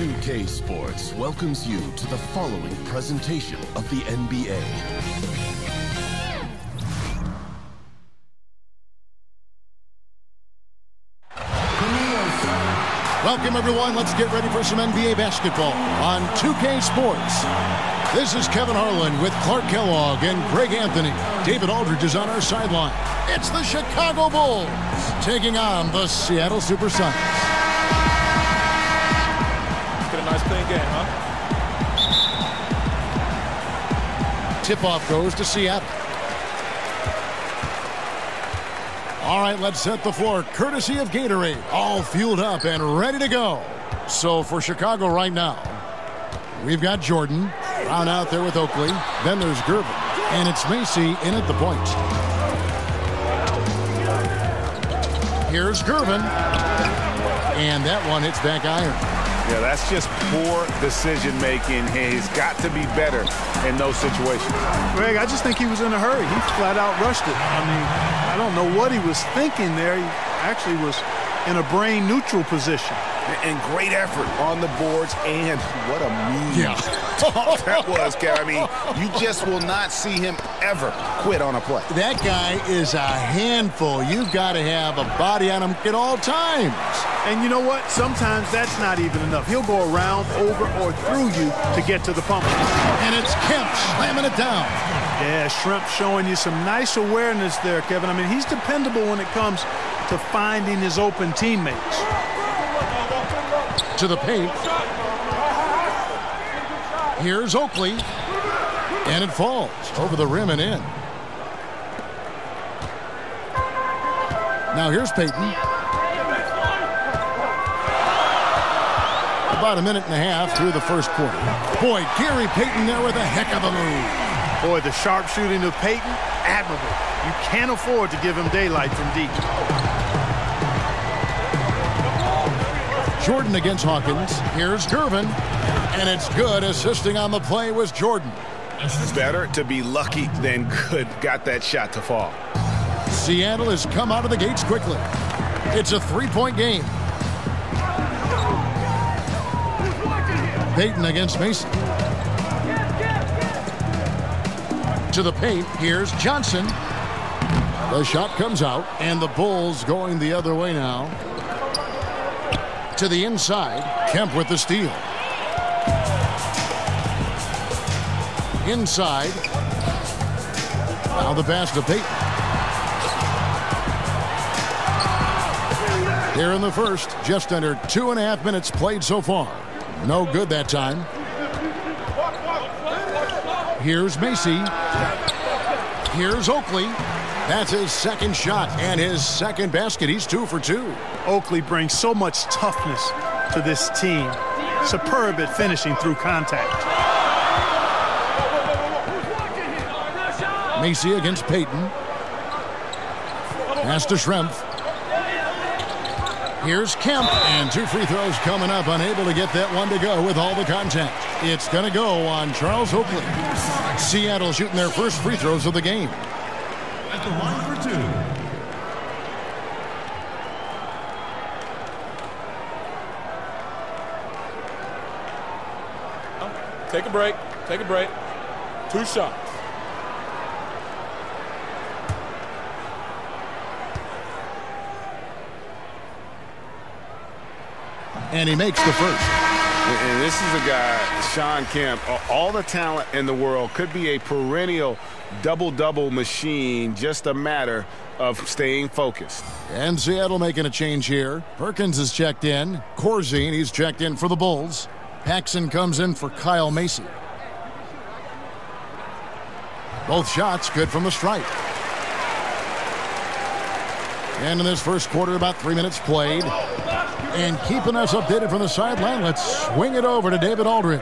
2K Sports welcomes you to the following presentation of the NBA. Welcome, everyone. Let's get ready for some NBA basketball on 2K Sports. This is Kevin Harlan with Clark Kellogg and Greg Anthony. David Aldridge is on our sideline. It's the Chicago Bulls taking on the Seattle SuperSonics. Let's get a nice clean game, huh? Tip-off goes to Seattle. All right, let's set the floor, courtesy of Gatorade. All fueled up and ready to go. So for Chicago right now, we've got Jordan. Brown out there with Oakley. Then there's Gervin. And it's Macy in at the point. Here's Gervin. And that one hits back iron. Yeah, that's just poor decision-making. He's got to be better in those situations. Greg, I just think he was in a hurry. He flat out rushed it. I mean, I don't know what he was thinking there. He actually was in a brain-neutral position. And great effort on the boards, and what a mean that was, Kev. I mean, you just will not see him ever quit on a play. That guy is a handful. You've got to have a body on him at all times. And you know what? Sometimes that's not even enough. He'll go around, over, or through you to get to the pump. And it's Kemp slamming it down. Yeah, Shrimp showing you some nice awareness there, Kevin. I mean, he's dependable when it comes to finding his open teammates. To the paint. Here's Oakley. And it falls over the rim and in. Now here's Payton. About a minute and a half through the first quarter. Boy, Gary Payton there with a heck of a move. Boy, the sharpshooting of Payton, admirable. You can't afford to give him daylight from deep. Jordan against Hawkins. Here's Gervin. And it's good. Assisting on the play was Jordan. It's better to be lucky than good. Got that shot to fall. Seattle has come out of the gates quickly. It's a three-point game. Payton against Mason. To the paint. Here's Johnson. The shot comes out. And the Bulls going the other way now. To the inside. Kemp with the steal. Inside. Now the pass to Payton. Here in the first, just under 2.5 minutes played so far. No good that time. Here's Macy. Here's Oakley. That's his second shot and his second basket. He's 2 for 2. Oakley brings so much toughness to this team. Superb at finishing through contact. Macy against Payton. Pass to Schrempf. Here's Kemp, and 2 free throws coming up, unable to get that one to go with all the contact. It's going to go on Charles Oakley. Seattle shooting their first free throws of the game. At the line for 2. Take a break. Take a break. 2 shots. And he makes the first. And this is a guy, Shawn Kemp, all the talent in the world, could be a perennial double-double machine, just a matter of staying focused. And Seattle making a change here. Perkins is checked in. Corzine, he's checked in for the Bulls. Paxson comes in for Kyle Macy. Both shots good from the stripe. And in this first quarter, about 3 minutes played. And keeping us updated from the sideline, let's swing it over to David Aldridge.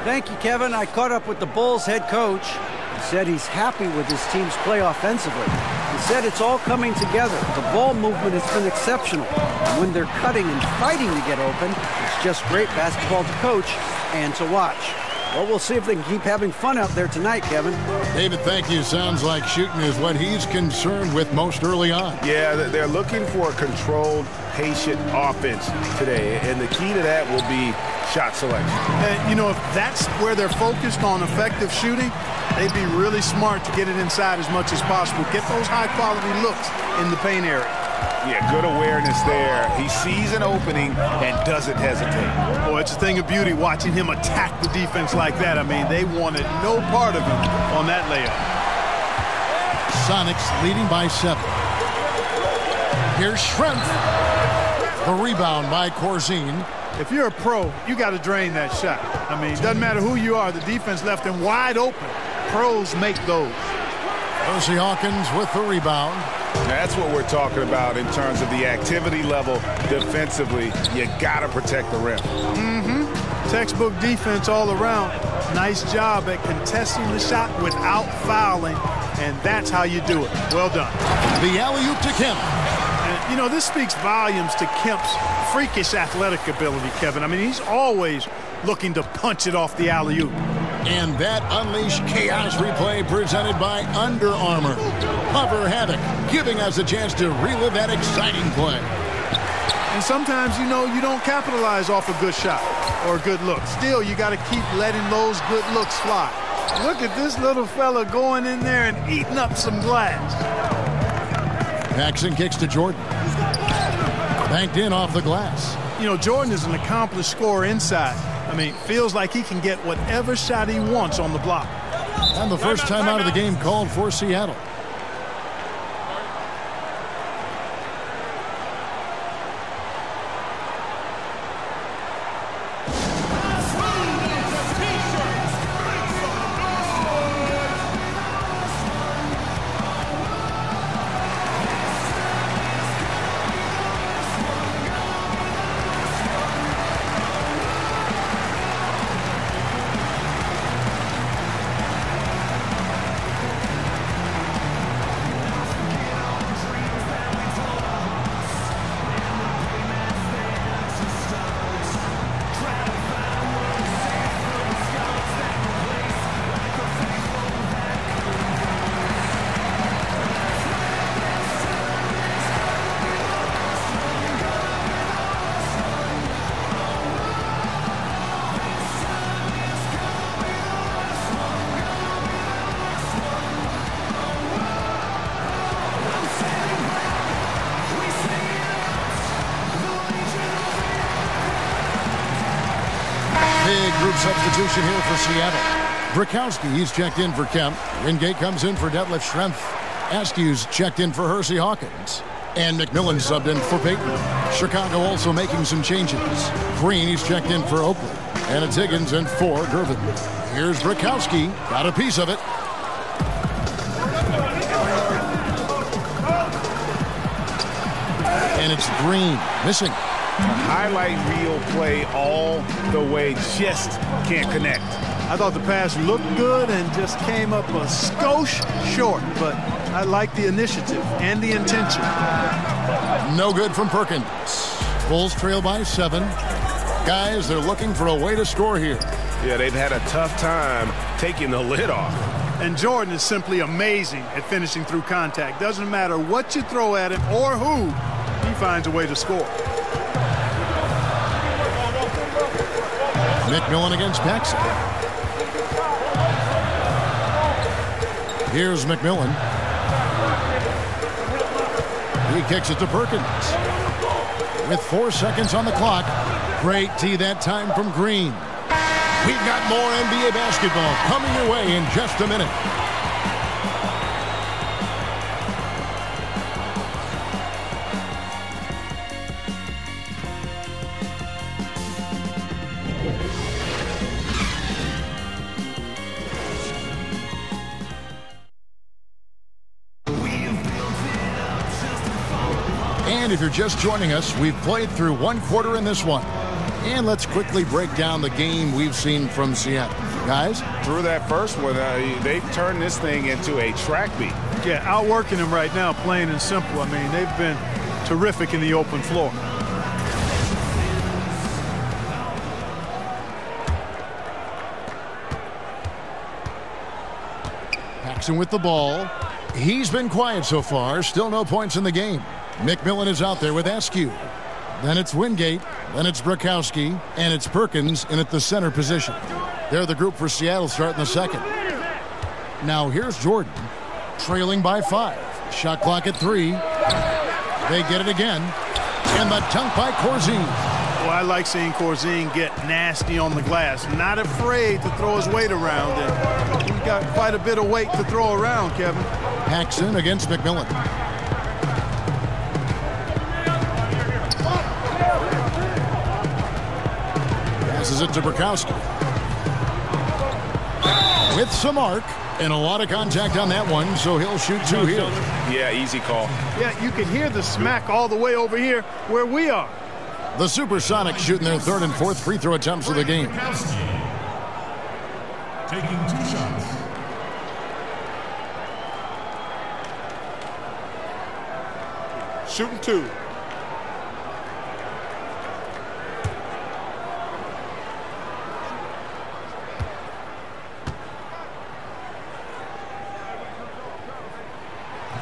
Thank you, Kevin. I caught up with the Bulls head coach. He said he's happy with his team's play offensively. He said it's all coming together. The ball movement has been exceptional. And when they're cutting and fighting to get open, it's just great basketball to coach and to watch. Well, we'll see if they can keep having fun out there tonight, Kevin. David, thank you. Sounds like shooting is what he's concerned with most early on. Yeah, they're looking for a controlled, patient offense today, and the key to that will be shot selection. And, you know, if that's where they're focused on effective shooting, they'd be really smart to get it inside as much as possible. Get those high-quality looks in the paint area. Yeah, good awareness there. He sees an opening and doesn't hesitate. Boy, it's a thing of beauty watching him attack the defense like that. I mean, they wanted no part of him on that layup. Sonics leading by 7. Here's Schrempf. The rebound by Corzine. If you're a pro, you got to drain that shot. I mean, doesn't matter who you are, the defense left him wide open. Pros make those. Hersey Hawkins with the rebound. That's what we're talking about in terms of the activity level defensively. You got to protect the rim. Textbook defense all around. Nice job at contesting the shot without fouling, and that's how you do it. Well done. The alley-oop to Kemp. And, you know, this speaks volumes to Kemp's freakish athletic ability, Kevin. I mean, he's always looking to punch it off the alley-oop. And that Unleash Chaos replay presented by Under Armour. Hover Havoc, giving us a chance to relive that exciting play. And sometimes, you know, you don't capitalize off a good shot or a good look. Still, you got to keep letting those good looks fly. Look at this little fella going in there and eating up some glass. Paxson kicks to Jordan. Banked in off the glass. You know, Jordan is an accomplished scorer inside. I mean, feels like he can get whatever shot he wants on the block. And the first time out of the game called for Seattle. Big group substitution here for Seattle. Brakowski, he's checked in for Kemp. Wingate comes in for Detlef Schrempf. Askew's checked in for Hersey Hawkins. And McMillan subbed in for Payton. Chicago also making some changes. Green, he's checked in for Oakley. And it's Higgins and for Gervin. Here's Brakowski. Got a piece of it. And it's Green missing. A highlight reel play all the way, just can't connect. I thought the pass looked good and just came up a skosh short, but I like the initiative and the intention. No good from Perkins. Bulls trail by 7. Guys, they're looking for a way to score here. Yeah, they've had a tough time taking the lid off. And Jordan is simply amazing at finishing through contact. Doesn't matter what you throw at him or who, he finds a way to score. McMillan against Paxson. Here's McMillan. He kicks it to Perkins. With 4 seconds on the clock. Great tee that time from Green. We've got more NBA basketball coming your way in just a minute. And if you're just joining us, we've played through 1 quarter in this one. And let's quickly break down the game we've seen from Seattle. Guys? Through that first one, they've turned this thing into a track beat. Yeah, outworking them right now, plain and simple. I mean, they've been terrific in the open floor. Paxson with the ball. He's been quiet so far. Still no points in the game. McMillan is out there with Askew. Then it's Wingate. Then it's Brakowski. And it's Perkins in at the center position. They're the group for Seattle starting the second. Now here's Jordan. Trailing by 5. Shot clock at 3. They get it again. And the dunk by Corzine. Well, I like seeing Corzine get nasty on the glass. Not afraid to throw his weight around. And he's got quite a bit of weight to throw around, Kevin. Paxson against McMillan. Passes it to Brakowski. With some arc. And a lot of contact on that one, so he'll shoot 2 here. Yeah, easy call. Yeah, you can hear the smack all the way over here where we are. The SuperSonics shooting their 3rd and 4th free throw attempts of the game. Taking 2 shots. Shooting 2.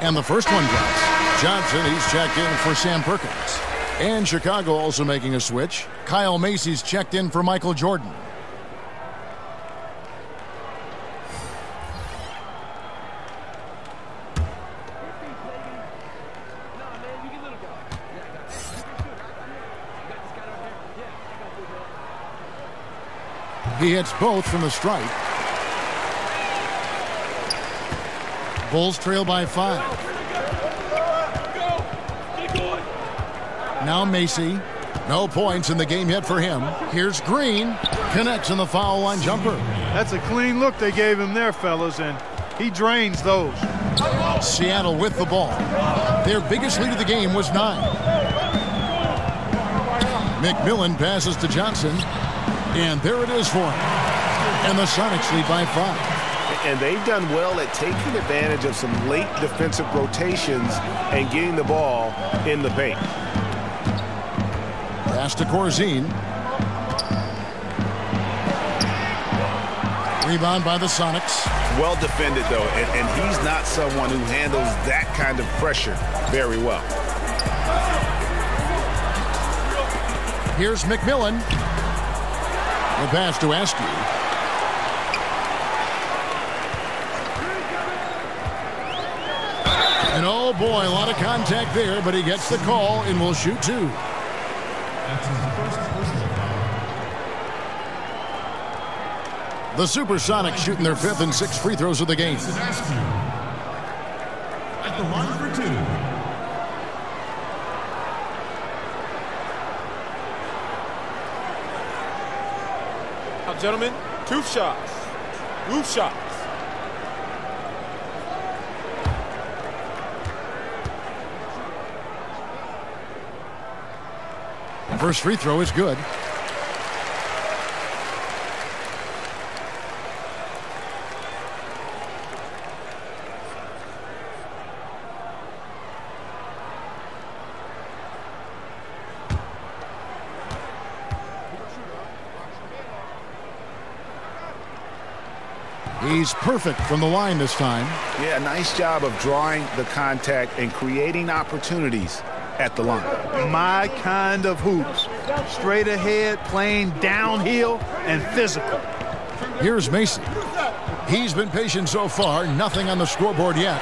And the first one drops. Johnson, he's checked in for Sam Perkins. And Chicago also making a switch. Kyle Macy's checked in for Michael Jordan. He hits both from the stripe. Bulls trail by 5. Now Macy. No points in the game yet for him. Here's Green. Connects on the foul line jumper. That's a clean look they gave him there, fellas, and he drains those. Seattle with the ball. Their biggest lead of the game was 9. McMillan passes to Johnson. And there it is for him. And the Sonics lead by 5. And they've done well at taking advantage of some late defensive rotations and getting the ball in the paint. Pass to Corzine. Rebound by the Sonics. Well defended, though, and he's not someone who handles that kind of pressure very well. Here's McMillan. The pass to Askew. And oh boy, a lot of contact there, but he gets the call and will shoot 2. That's his first personal foul. The SuperSonics shooting their 5th and 6th free throws of the game. At the line for 2. Now, gentlemen, 2 shots. 2 shots. First free throw is good. He's perfect from the line this time. Yeah, nice job of drawing the contact and creating opportunities at the line. My kind of hoops. Straight ahead, playing downhill, and physical. Here's Macy. He's been patient so far. Nothing on the scoreboard yet.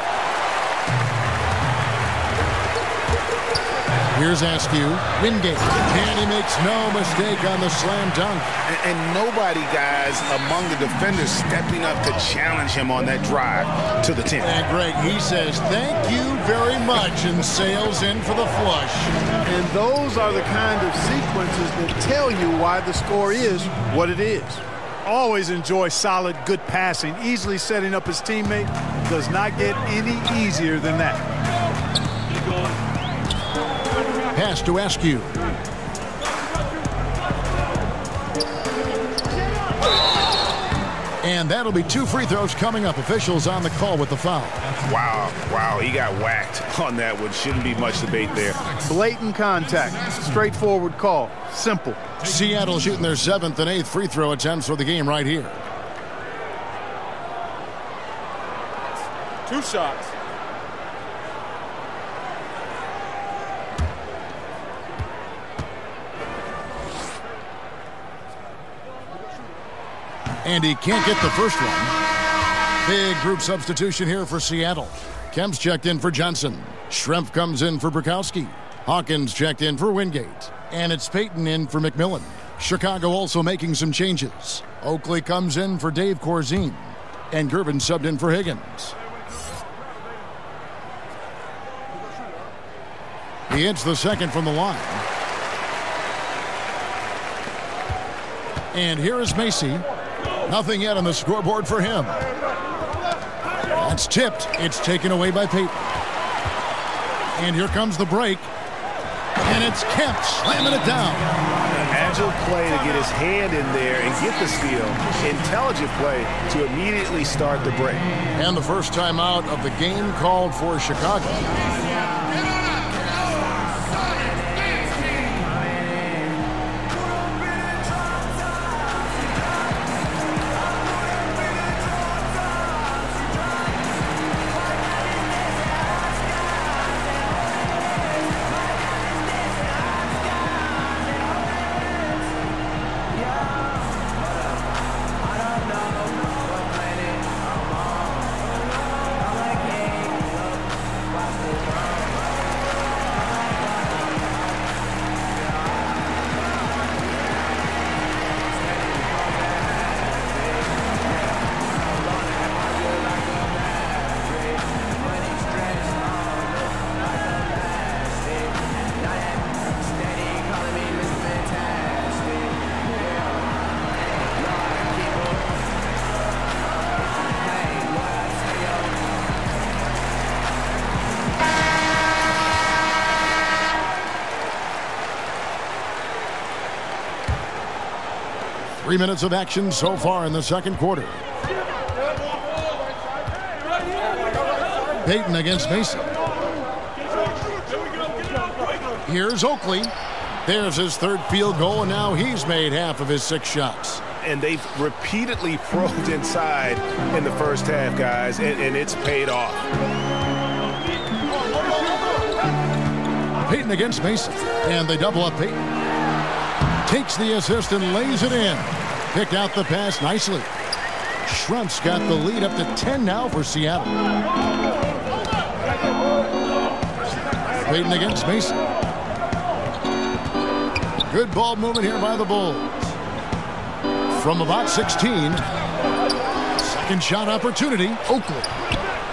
Here's Askew. Wingate. And he makes no mistake on the slam dunk. And nobody, guys, among the defenders stepping up to challenge him on that drive to the 10. And Greg, he says, thank you very much, and sails in for the flush. And those are the kind of sequences that tell you why the score is what it is. Always enjoy solid, good passing. Easily setting up his teammate does not get any easier than that. Pass to Askew. And that'll be 2 free throws coming up. Officials on the call with the foul. Wow, he got whacked on that one. Shouldn't be much debate there. Blatant contact. Straightforward call. Simple. Seattle shooting their 7th and 8th free throw attempts for the game right here. 2 shots. And he can't get the first one. Big group substitution here for Seattle. Kemp's checked in for Johnson. Schrempf comes in for Bukowski. Hawkins checked in for Wingate. And it's Payton in for McMillan. Chicago also making some changes. Oakley comes in for Dave Corzine. And Gervin subbed in for Higgins. He hits the second from the line. And here is Macy. Nothing yet on the scoreboard for him. That's tipped. It's taken away by Payton. And here comes the break. And it's Kemp slamming it down. An agile play to get his hand in there and get the steal. Intelligent play to immediately start the break. And the first timeout of the game called for Chicago. Three minutes of action so far in the second quarter. Payton against Mason. Here's Oakley. There's his third field goal, and now he's made half of his 6 shots. And they've repeatedly probed inside in the first half, guys, and it's paid off. Payton against Mason, and they double up Payton. Takes the assist and lays it in. Picked out the pass nicely. Schrempf's got the lead up to 10 now for Seattle. Payton against Mason. Good ball movement here by the Bulls. From about 16. Second shot opportunity. Oakley.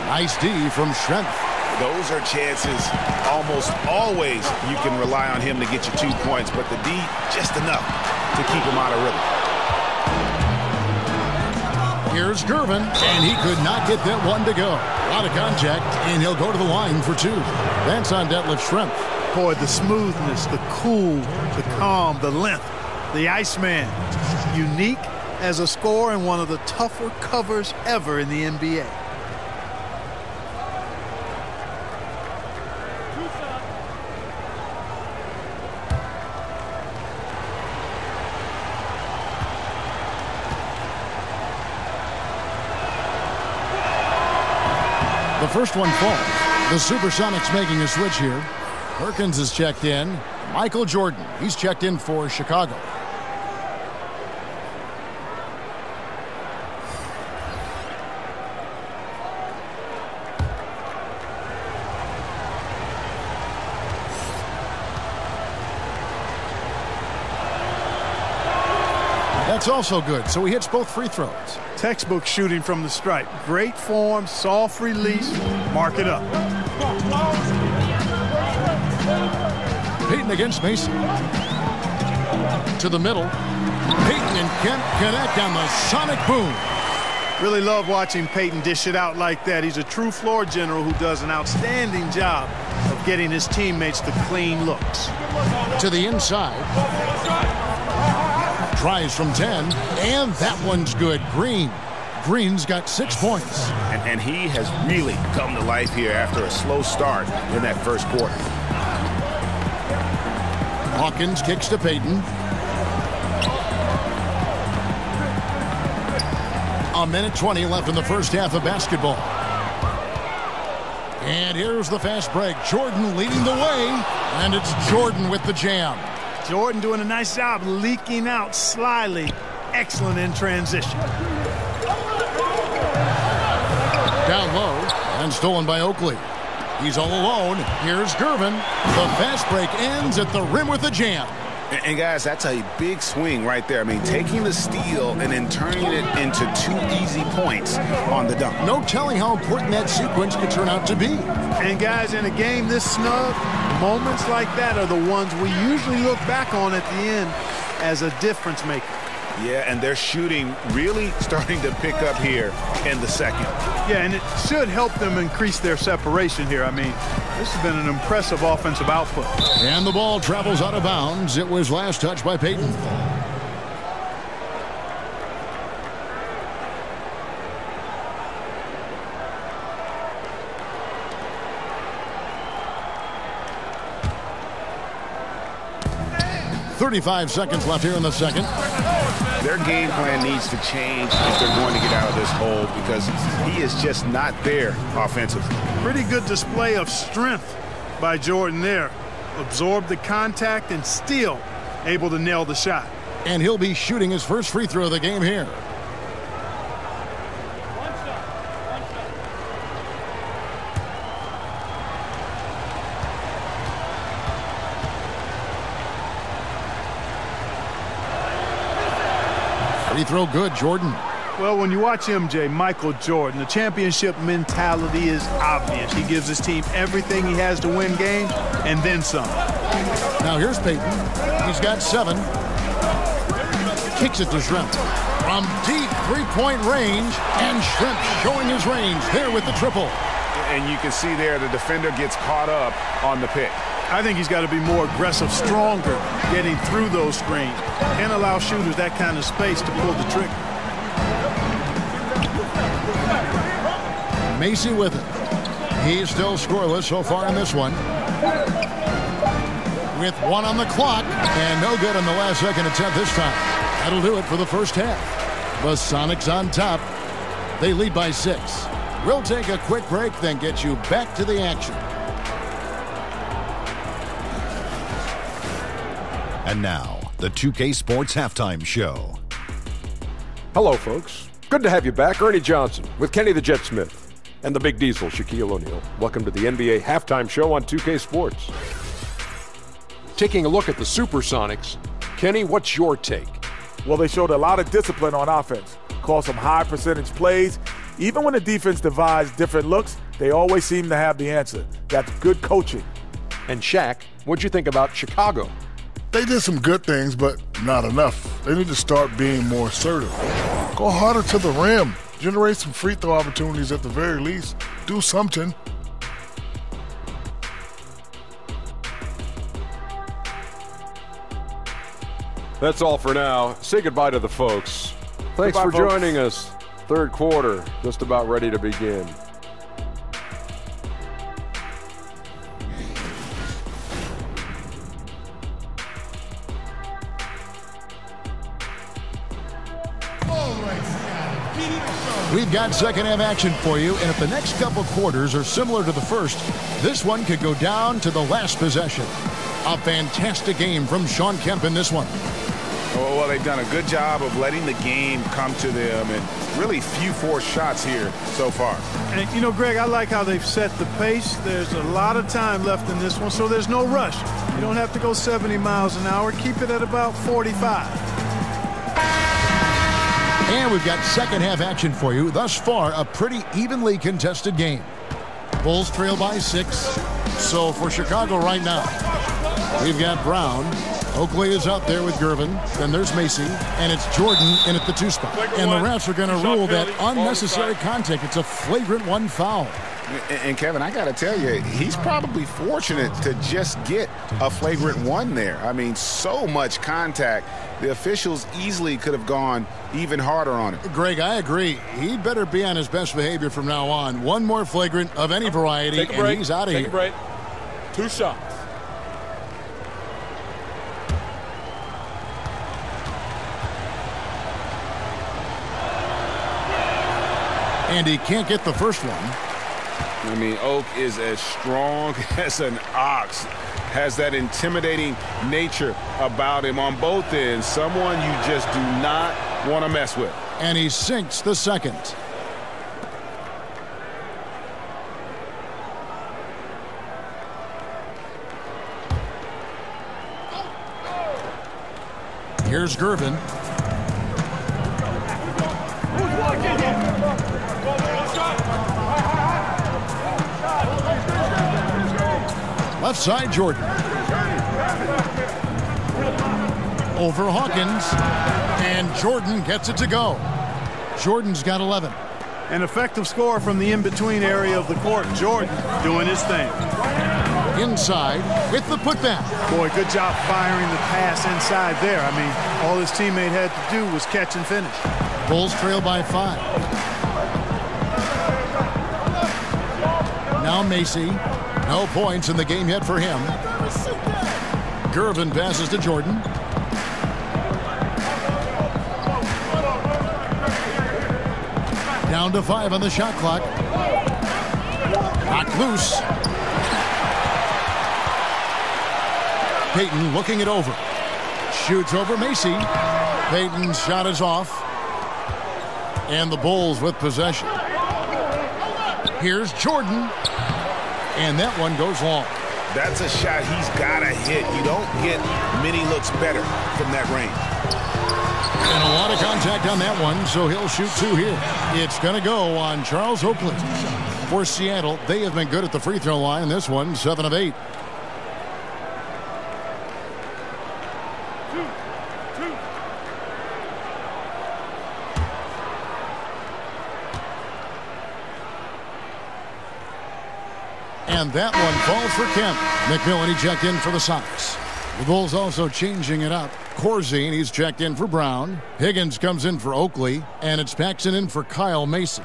Nice D from Schrempf. Those are chances almost always you can rely on him to get you 2 points, but the D just enough to keep him out of rhythm. Here's Gervin, and he could not get that one to go. A lot of contact, and he'll go to the line for 2. That's on Detlef Schrempf. Boy, the smoothness, the cool, the calm, the length, the Iceman. Unique as a scorer and one of the tougher covers ever in the NBA. The first one falls. The SuperSonics making a switch here. Perkins is checked in. Michael Jordan, he's checked in for Chicago. That's also good, so he hits both free throws. Textbook shooting from the stripe. Great form, soft release. Mark it up. Payton against Mason. To the middle. Payton and Kemp connect on the sonic boom. Really love watching Payton dish it out like that. He's a true floor general who does an outstanding job of getting his teammates the clean looks. To the inside. Tries from 10, and that one's good. Green's got 6 points. And he has really come to life here after a slow start in that first quarter. Hawkins kicks to Payton. A minute 20 left in the first half of basketball. And here's the fast break. Jordan leading the way, and it's Jordan with the jam. Jordan doing a nice job leaking out slyly. Excellent in transition. Down low, and stolen by Oakley. He's all alone. Here's Gervin. The fast break ends at the rim with a jam. And guys, that's a big swing right there. I mean, taking the steal and then turning it into 2 easy points on the dunk. No telling how important that sequence could turn out to be. And guys, in a game this snug, moments like that are the ones we usually look back on at the end as a difference maker. Yeah, and their shooting really starting to pick up here in the second. Yeah, and it should help them increase their separation here. I mean, this has been an impressive offensive output. And the ball travels out of bounds. It was last touched by Payton. .35 seconds left here in the second. Their game plan needs to change if they're going to get out of this hole because he is just not there offensively. Pretty good display of strength by Jordan there. Absorbed the contact and still able to nail the shot. And he'll be shooting his first free throw of the game here. Free throw good, Jordan. Well, when you watch MJ, Michael Jordan, the championship mentality is obvious. He gives his team everything he has to win games and then some. Now here's Payton. He's got 7. Kicks it to Shrimp. From deep three-point range, and Shrimp showing his range there with the triple. And you can see there the defender gets caught up on the pick. I think he's got to be more aggressive, stronger, getting through those screens. Can't allow shooters that kind of space to pull the trigger. Macy with it. He's still scoreless so far in this one. With 1 on the clock, and no good on the last second attempt this time. That'll do it for the first half. The Sonics on top. They lead by 6. We'll take a quick break, then get you back to the action. And now, the 2K Sports Halftime Show. Hello, folks. Good to have you back. Ernie Johnson with Kenny the Jet Smith and the Big Diesel, Shaquille O'Neal. Welcome to the NBA Halftime Show on 2K Sports. Taking a look at the SuperSonics, Kenny, what's your take? Well, they showed a lot of discipline on offense. Called some high percentage plays. Even when the defense devised different looks, they always seem to have the answer. That's good coaching. And Shaq, what'd you think about Chicago? They did some good things, but not enough. They need to start being more assertive. Go harder to the rim. Generate some free throw opportunities at the very least. Do something. That's all for now. Say goodbye to the folks. Thanks for joining us. Third quarter, just about ready to begin. We've got second half action for you, and if the next couple quarters are similar to the first, this one could go down to the last possession. A fantastic game from Shawn Kemp in this one. Well, they've done a good job of letting the game come to them, and really few forced shots here so far. And, you know, Greg, I like how they've set the pace. There's a lot of time left in this one, so there's no rush. You don't have to go 70 miles an hour. Keep it at about 45. And we've got second half action for you. Thus far, a pretty evenly contested game. Bulls trail by 6. So for Chicago right now, we've got Brown. Oakley is out there with Gervin. Then there's Macy. And it's Jordan in at the 2 spot. And the refs are going to rule that unnecessary contact. It's a flagrant 1 foul. And Kevin, I got to tell you, he's probably fortunate to just get a flagrant 1 there. I mean, so much contact. The officials easily could have gone even harder on it. Greg, I agree. He'd better be on his best behavior from now on. One more flagrant of any variety, and he's out of here. Take a break. 2 shots. And he can't get the first one. I mean, Oak is as strong as an ox, has that intimidating nature about him on both ends, someone you just do not want to mess with. And he sinks the second. Here's Gervin. Left side, Jordan. Over Hawkins. And Jordan gets it to go. Jordan's got 11. An effective score from the in-between area of the court. Jordan doing his thing. Inside with the putback. Boy, good job firing the pass inside there. I mean, all his teammate had to do was catch and finish. Bulls trail by 5. Now Macy. No points in the game yet for him. Gervin passes to Jordan. Down to 5 on the shot clock. Knocked loose. Payton looking it over. Shoots over Macy. Payton's shot is off. And the Bulls with possession. Here's Jordan. And that one goes long. That's a shot he's got to hit. You don't get many looks better from that range. And a lot of contact on that one, so he'll shoot 2 here. It's going to go on Charles Oakley. For Seattle, they have been good at the free throw line. This one, 7 of 8. And that one falls for Kemp. McMillan, he checked in for the Sonics. The Bulls also changing it up. Corzine, he's checked in for Brown. Higgins comes in for Oakley. And it's Paxson in for Kyle Macy.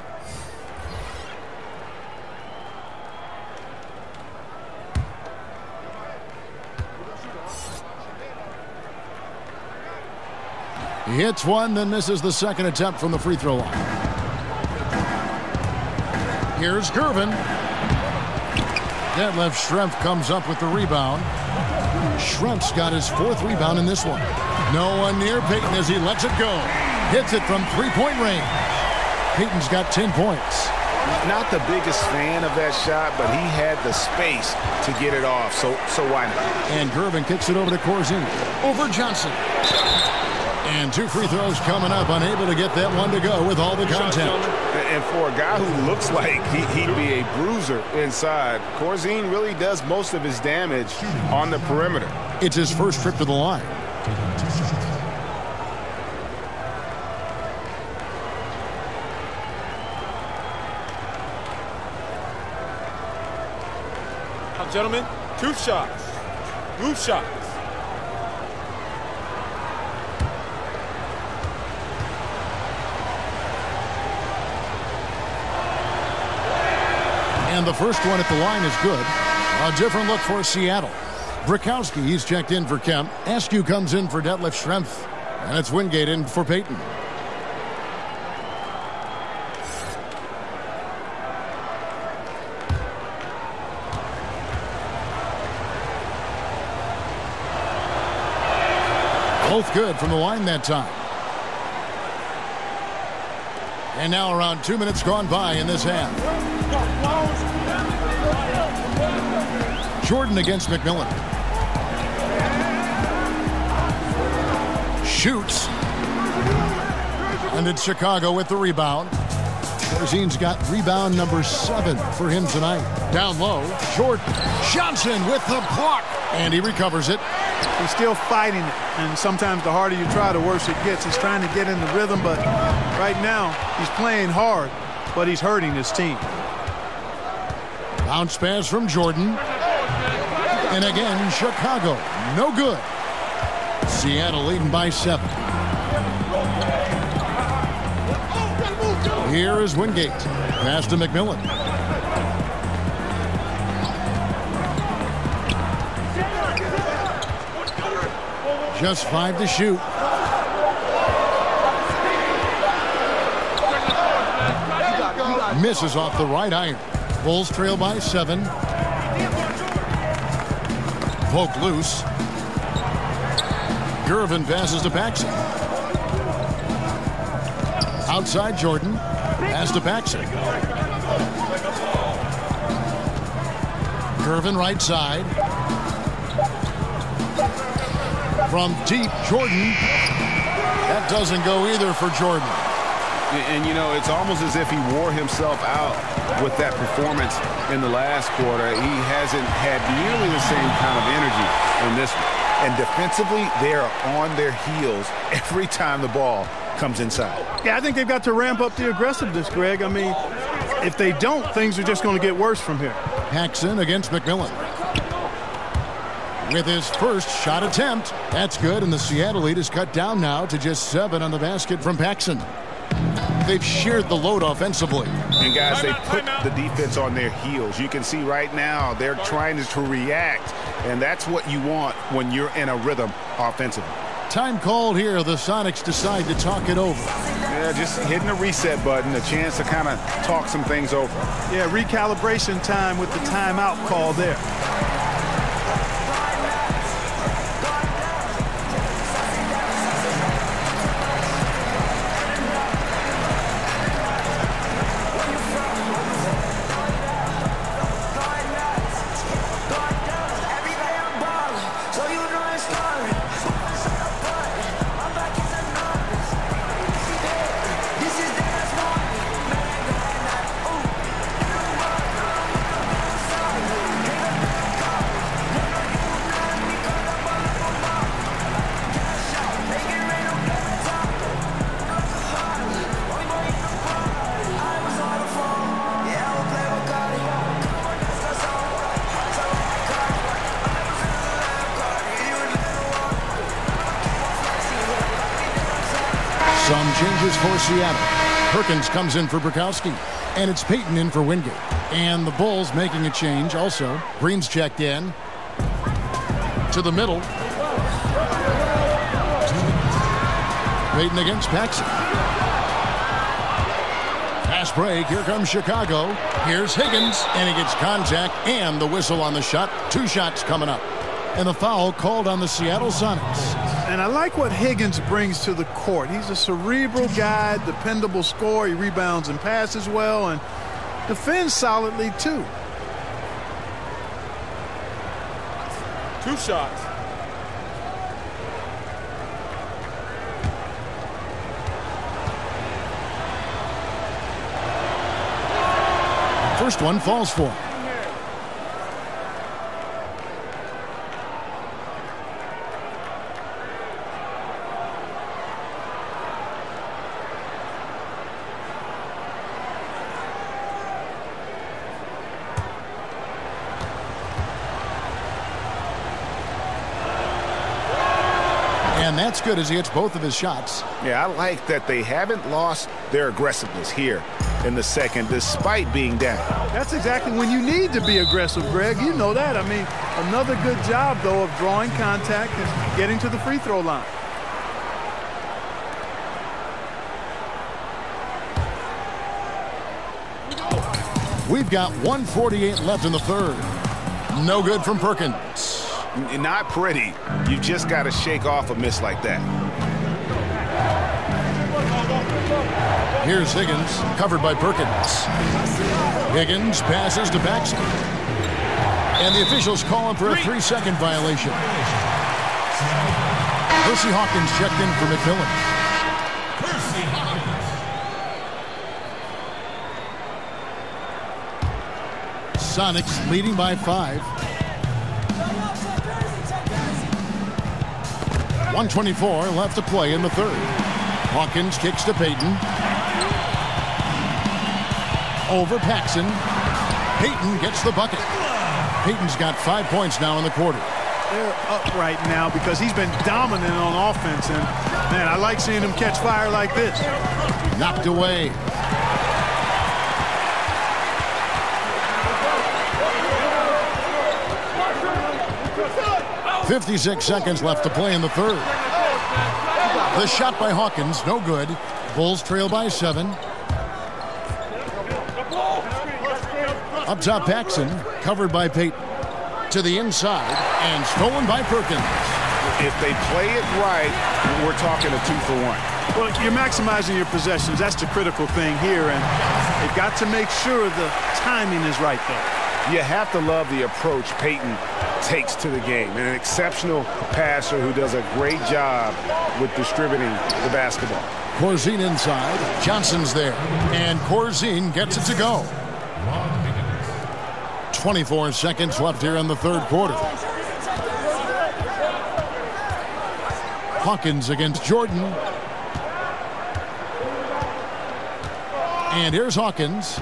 He hits one, then misses the second attempt from the free throw line. Here's Gervin. Detlef Schrempf comes up with the rebound. Schrempf's got his 4th rebound in this one. No one near Payton as he lets it go. Hits it from 3-point range. Payton's got 10 points. Not the biggest fan of that shot, but he had the space to get it off, so why not? And Gervin kicks it over to Corzine. Over Johnson. And 2 free throws coming up, unable to get that one to go with all the contact. And for a guy who looks like he'd be a bruiser inside, Corzine really does most of his damage on the perimeter. It's his first trip to the line. Now, gentlemen, 2 shots. 2 shots. And the first one at the line is good. A different look for Seattle. Brikowski, he's checked in for Kemp. Askew comes in for Detlef Schrempf. And it's Wingate in for Payton. Both good from the line that time. And now around 2 minutes gone by in this half. Jordan against McMillan. Shoots. And it's Chicago with the rebound. Corzine's got rebound number 7 for him tonight. Down low, Jordan. Johnson with the block. And he recovers it. He's still fighting it. And sometimes the harder you try, the worse it gets. He's trying to get in the rhythm, but right now he's playing hard, but he's hurting his team. Bounce pass from Jordan. And again, Chicago. No good. Seattle leading by 7. Here is Wingate. Pass to McMillan. Just 5 to shoot. Misses off the right iron. Bulls trail by 7. Poke loose. Gervin passes to Paxson. Outside Jordan. Pass to Paxson. Gervin right side. From deep, Jordan. That doesn't go either for Jordan. And, you know, it's almost as if he wore himself out with that performance in the last quarter. He hasn't had nearly the same kind of energy in this one. And defensively, they are on their heels every time the ball comes inside. Yeah, I think they've got to ramp up the aggressiveness, Greg. I mean, if they don't, things are just going to get worse from here. Paxson against McMillan. With his first shot attempt. That's good, and the Seattle lead is cut down now to just 7 on the basket from Paxson. They've shared the load offensively. And, guys, they put the defense on their heels. You can see right now they're trying to react, and that's what you want when you're in a rhythm offensively. Time called here. The Sonics decide to talk it over. Yeah, just hitting the reset button, a chance to kind of talk some things over. Yeah, recalibration time with the timeout call there. Some changes for Seattle. Perkins comes in for Burkowski. And it's Payton in for Wingate. And the Bulls making a change also. Green's checked in. To the middle. Payton against Paxson. Fast break. Here comes Chicago. Here's Higgins. And he gets contact and the whistle on the shot. 2 shots coming up. And a foul called on the Seattle Sonics. And I like what Higgins brings to the court. He's a cerebral guy, dependable scorer. He rebounds and passes well and defends solidly, too. 2 shots. First one falls for him. And that's good as he hits both of his shots. Yeah, I like that they haven't lost their aggressiveness here in the second, despite being down. That's exactly when you need to be aggressive, Greg. You know that. I mean, another good job, though, of drawing contact and getting to the free throw line. We've got 1:48 left in the third. No good from Perkins. Not pretty. You just got to shake off a miss like that. Here's Higgins, covered by Perkins. Higgins passes to Paxson. And the officials call him for a 3-second violation. Percy Hawkins checked in for McMillan. Sonics leading by 5. 1:24 left to play in the third. Hawkins kicks to Payton. Over Paxson. Payton gets the bucket. Payton's got 5 points now in the quarter. They're up right now because he's been dominant on offense. And, man, I like seeing him catch fire like this. Knocked away. .56 seconds left to play in the third. The shot by Hawkins, no good. Bulls trail by 7. Up top, Paxson, covered by Payton. To the inside, and stolen by Perkins. If they play it right, we're talking a 2-for-1. Well, you're maximizing your possessions. That's the critical thing here, and they've got to make sure the timing is right there. You have to love the approach Payton takes to the game. An exceptional passer who does a great job with distributing the basketball. Corzine inside. Johnson's there. And Corzine gets it to go. 24 seconds left here in the third quarter. Hawkins against Jordan. And here's Hawkins.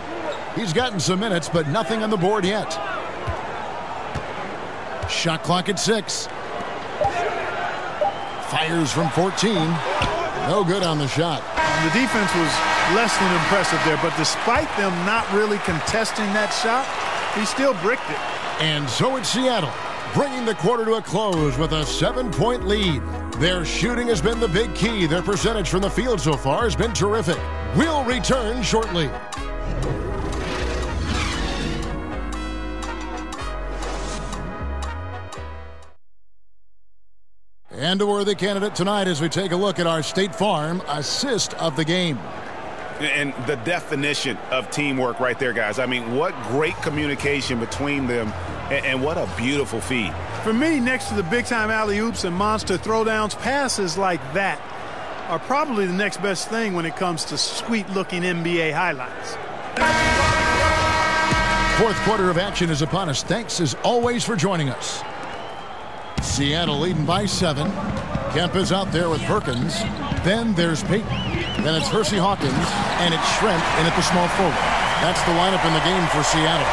He's gotten some minutes, but nothing on the board yet. Shot clock at 6. Fires from 14. No good on the shot. The defense was less than impressive there, but despite them not really contesting that shot, he still bricked it. And so it's Seattle, bringing the quarter to a close with a 7-point lead. Their shooting has been the big key. Their percentage from the field so far has been terrific. We'll return shortly. And a worthy candidate tonight as we take a look at our State Farm assist of the game. And the definition of teamwork right there, guys. I mean, what great communication between them, and what a beautiful feed. For me, next to the big-time alley-oops and monster throwdowns, passes like that are probably the next best thing when it comes to sweet-looking NBA highlights. Fourth quarter of action is upon us. Thanks, as always, for joining us. Seattle leading by 7. Kemp is out there with Perkins. Then there's Payton. Then it's Hersey Hawkins, and it's Schrempf in at the small forward. That's the lineup in the game for Seattle.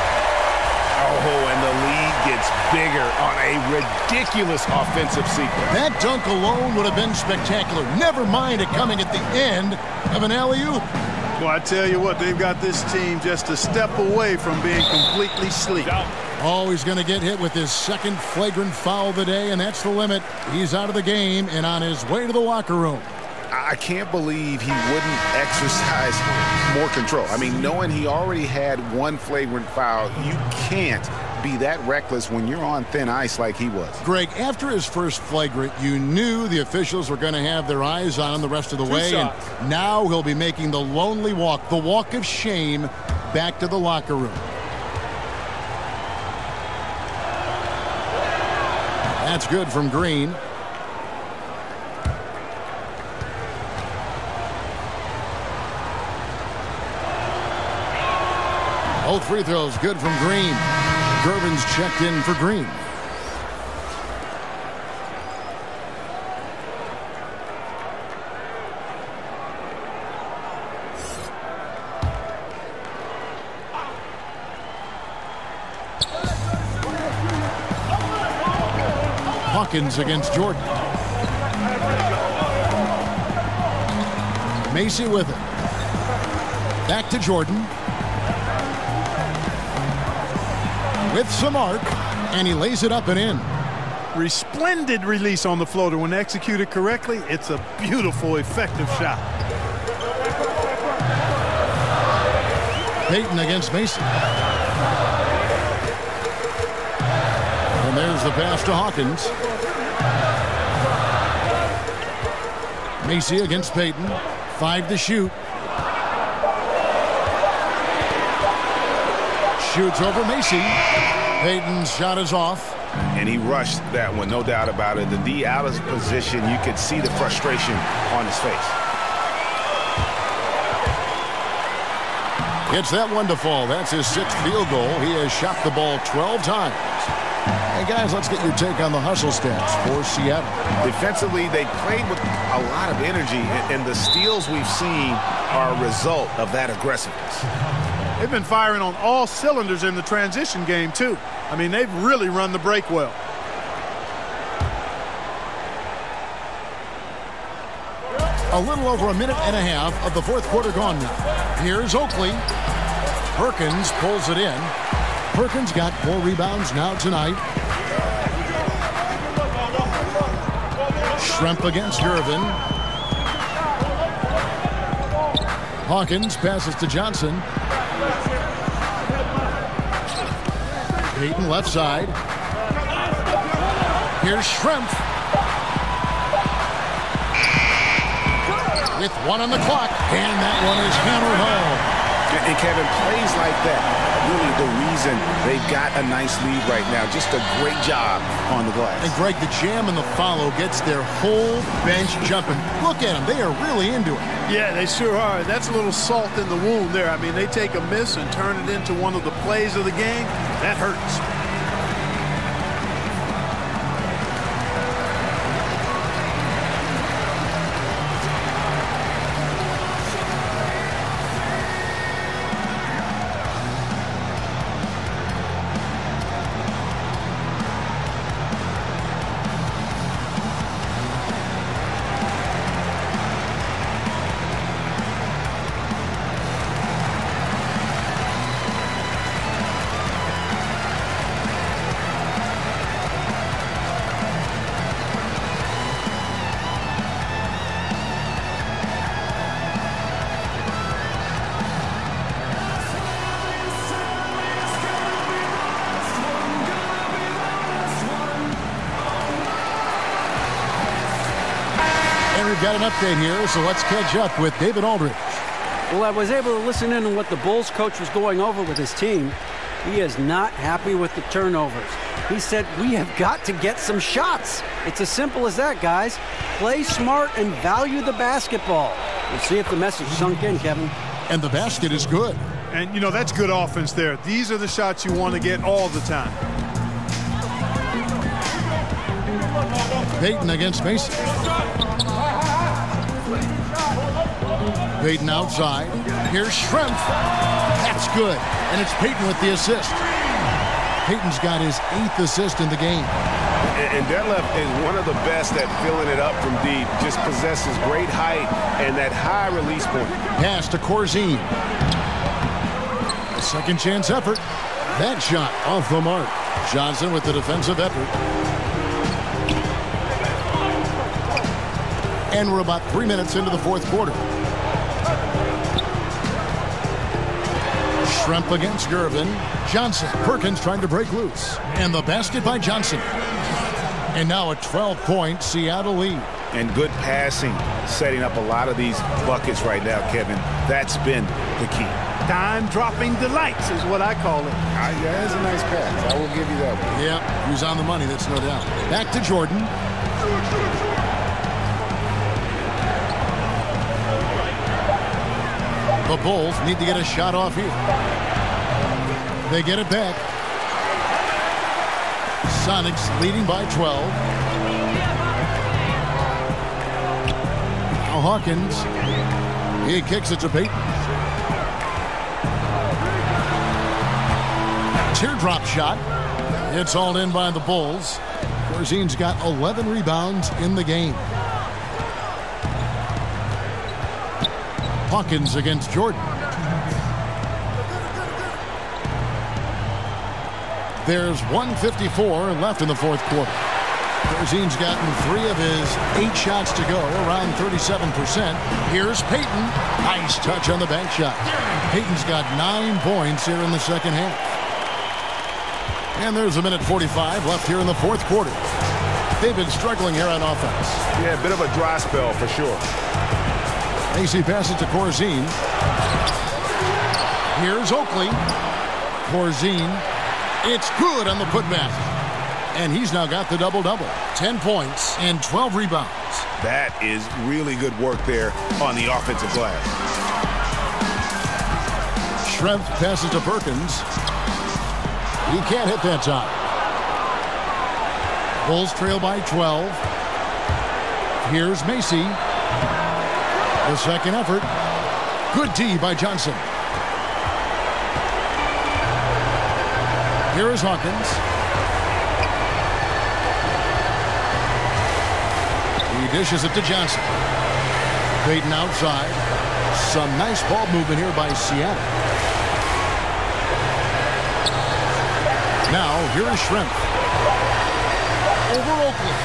Oh, and the lead gets bigger on a ridiculous offensive sequence. That dunk alone would have been spectacular. Never mind it coming at the end of an alley-oop. Well, I tell you what, they've got this team just a step away from being completely sleep. Oh, he's going to get hit with his second flagrant foul of the day, and that's the limit. He's out of the game and on his way to the locker room. I can't believe he wouldn't exercise more control. I mean, knowing he already had one flagrant foul, you can't be that reckless when you're on thin ice like he was. Greg, after his first flagrant, you knew the officials were going to have their eyes on him the rest of the way. And now he'll be making the lonely walk, the walk of shame, back to the locker room. That's good from Green. Both free throws good from Green. Gervin's checked in for Green. Hawkins against Jordan. Macy with it. Back to Jordan. With some arc, and he lays it up and in. Resplendent release on the floater. When executed correctly, it's a beautiful, effective shot. Payton against Macy. And there's the pass to Hawkins. Macy against Payton. 5 to shoot. Shoots over Macy. Payton's shot is off. And he rushed that one, no doubt about it. The D out of position, you could see the frustration on his face. Gets that one to fall. That's his 6th field goal. He has shot the ball 12 times. Hey, guys, let's get your take on the hustle stats for Seattle. Defensively, they played with a lot of energy, and the steals we've seen are a result of that aggressiveness. They've been firing on all cylinders in the transition game, too. I mean, they've really run the break well. A little over a minute and a half of the fourth quarter gone now. Here's Oakley. Perkins pulls it in. Perkins got 4 rebounds now tonight. Schrempf against Gervin. Hawkins passes to Johnson. Payton left side. Here's Schrempf. With 1 on the clock, and that one is hammered home. And Kevin, plays like that, really the reason they've got a nice lead right now. Just a great job on the glass. And Greg, the jam and the follow gets their whole bench jumping. Look at them. They are really into it. Yeah, they sure are. That's a little salt in the wound there. I mean, they take a miss and turn it into one of the plays of the game. That hurts. We've got an update here, so let's catch up with David Aldridge. Well, I was able to listen in on what the Bulls coach was going over with his team. He is not happy with the turnovers. He said, we have got to get some shots. It's as simple as that, guys. Play smart and value the basketball. We'll see if the message sunk in, Kevin. And the basket is good. And, you know, that's good offense there. These are the shots you want to get all the time. Payton against Mason. Payton outside. Here's Schrempf. That's good. And it's Payton with the assist. Payton's got his 8th assist in the game. And Detlef is one of the best at filling it up from deep. Just possesses great height and that high release point. Pass to Corzine. A second chance effort. That shot off the mark. Johnson with the defensive effort. And we're about 3 minutes into the fourth quarter. Schrempf against Gervin. Johnson. Perkins trying to break loose. And the basket by Johnson. And now a 12-point Seattle lead. And good passing, setting up a lot of these buckets right now, Kevin. That's been the key. Dime-dropping delights is what I call it. Yeah, that's a nice pass. I will give you that one. Yeah, he's on the money, that's no doubt. Back to Jordan. The Bulls need to get a shot off here. They get it back. Sonics leading by 12. Now Hawkins. He kicks it to Payton. Teardrop shot. It's hauled in by the Bulls. Corzine's got 11 rebounds in the game. Hawkins against Jordan. There's 1:54 left in the fourth quarter. Corzine's gotten 3 of his 8 shots to go, around 37%. Here's Payton. Nice touch on the bank shot. Payton's got 9 points here in the second half. And there's 1:45 left here in the fourth quarter. They've been struggling here on offense. Yeah, a bit of a dry spell for sure. AC passes to Corzine. Here's Oakley. Corzine. It's good on the putback. And he's now got the double-double. 10 points and 12 rebounds. That is really good work there on the offensive glass. Schrempf passes to Perkins. He can't hit that time. Bulls trail by 12. Here's Macy. The second effort. Good D by Johnson. Here is Hawkins. He dishes it to Johnson. Payton outside. Some nice ball movement here by Seattle. Now, here is Schrempf. Over Oakley.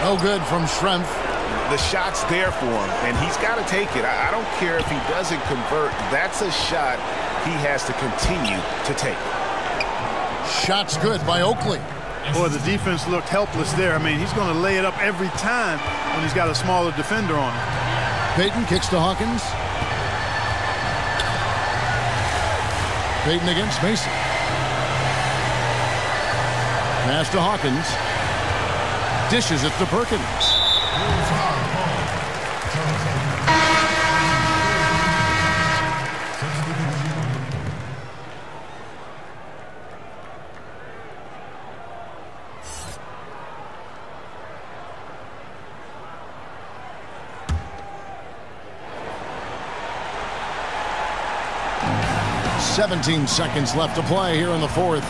No good from Schrempf. The shot's there for him, and he's got to take it. I don't care if he doesn't convert. That's a shot he has to continue to take. Shot's good by Oakley. Boy, the defense looked helpless there. I mean, he's going to lay it up every time when he's got a smaller defender on him. Payton kicks to Hawkins. Payton against Mason. Pass to Hawkins. Dishes it to Perkins. 17 seconds left to play here in the fourth.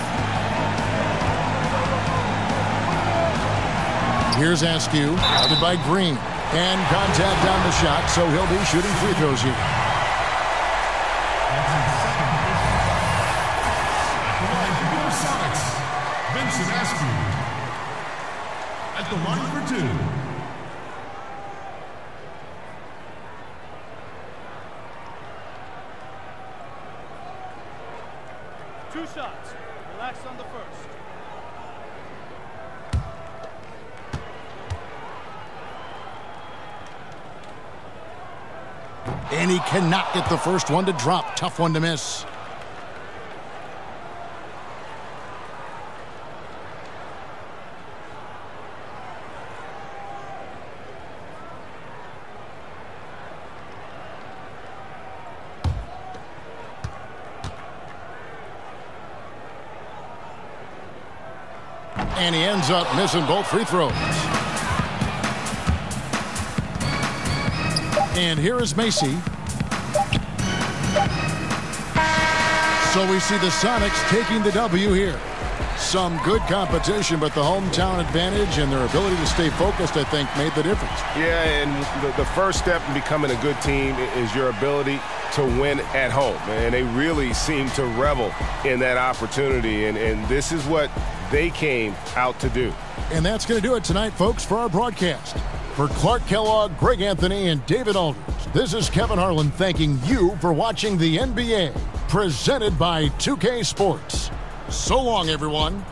Here's Askew, guarded by Green. And contact on the shot, so he'll be shooting free throws here. SuperSonics, Vincent Askew at the line for two. Two shots. Relax on the first. And he cannot get the first one to drop. Tough one to miss. And he ends up missing both free throws. And here is Macy. So we see the Sonics taking the W here. Some good competition, but the hometown advantage and their ability to stay focused, I think, made the difference. Yeah, and the first step in becoming a good team is your ability to win at home. And they really seem to revel in that opportunity. And this is what they came out to do. And that's going to do it tonight, folks, for our broadcast. For Clark Kellogg, Greg Anthony, and David Aldridge, this is Kevin Harlan thanking you for watching the NBA, presented by 2K Sports. So long, everyone.